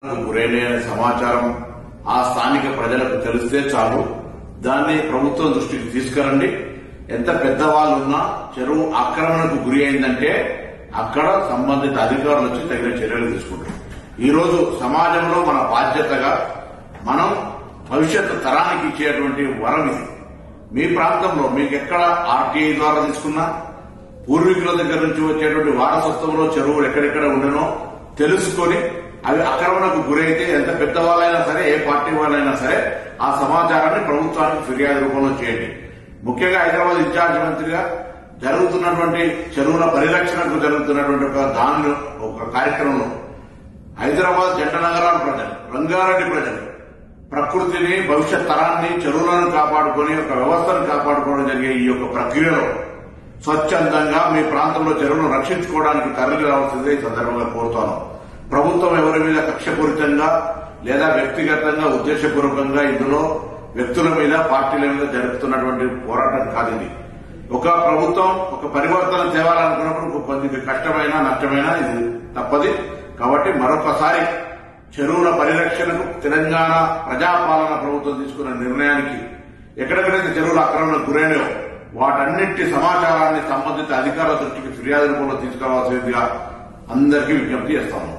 గురైన సమాచారం ఆ స్థానిక ప్రజలకు తెలిస్తే చాలు. దాన్ని ప్రభుత్వం దృష్టికి తీసుకురండి. ఎంత పెద్దవాళ్ళున్నా చెరువు ఆక్రమణకు గురి అయిందంటే అక్కడ సంబంధిత అధికారులు వచ్చి తగిన చర్యలు తీసుకుంటారు. ఈ రోజు సమాజంలో మన బాధ్యతగా మనం భవిష్యత్తు తరానికి ఇచ్చేటువంటి వరం ఇది. మీ ప్రాంతంలో మీకు ఎక్కడ ఆర్టీఐ ద్వారా తీసుకున్నా, పూర్వీకుల దగ్గర నుంచి వచ్చేటువంటి వారసత్వంలో చెరువులు ఎక్కడెక్కడ ఉండనో తెలుసుకొని అవి ఆక్రమణకు గురైతే ఎంత పెద్దవాళ్ళైనా సరే, ఏ పార్టీ వాళ్ళైనా సరే ఆ సమాచారాన్ని ప్రభుత్వానికి ఫిర్యాదు రూపంలో చేయండి. ముఖ్యంగా హైదరాబాద్ ఇన్ఛార్జ్ మంత్రిగా జరుగుతున్నటువంటి చెరువుల పరిరక్షణకు జరుగుతున్నటువంటి ఒక కార్యక్రమంలో హైదరాబాద్ జంట నగరాల ప్రజలు, రంగారెడ్డి ప్రజలు ప్రకృతిని, భవిష్యత్ తరాన్ని, చెరువులను కాపాడుకొని ఒక వ్యవస్థను కాపాడుకోవడం జరిగే ఈ యొక్క ప్రక్రియలో స్వచ్ఛందంగా మీ ప్రాంతంలో చెరువులను రక్షించుకోవడానికి తరలి రావాల్సిందే ఈ సందర్భంగా కోరుతాను. ప్రభుత్వం ఎవరి మీద కక్షపూరితంగా లేదా వ్యక్తిగతంగా ఉద్దేశపూర్వకంగా ఇందులో వ్యక్తుల మీద, పార్టీల మీద జరుపుతున్నటువంటి పోరాటం కాదు ఇది. ఒక ప్రభుత్వం ఒక పరివర్తన తేవాలనుకున్నప్పుడు కొద్దిగా కష్టమైన, నష్టమైన ఇది తప్పది. కాబట్టి మరొకసారి చెరువుల పరిరక్షణకు తెలంగాణ ప్రజాపాలన ప్రభుత్వం తీసుకున్న నిర్ణయానికి ఎక్కడెక్కడైతే చెరువుల ఆక్రమణకు గురైనయో వాటన్నిటి సమాచారాన్ని సంబంధిత అధికారుల దృష్టికి ఫిర్యాదు రూపంలో తీసుకురావాల్సిందిగా అందరికీ విజ్ఞప్తి చేస్తాము.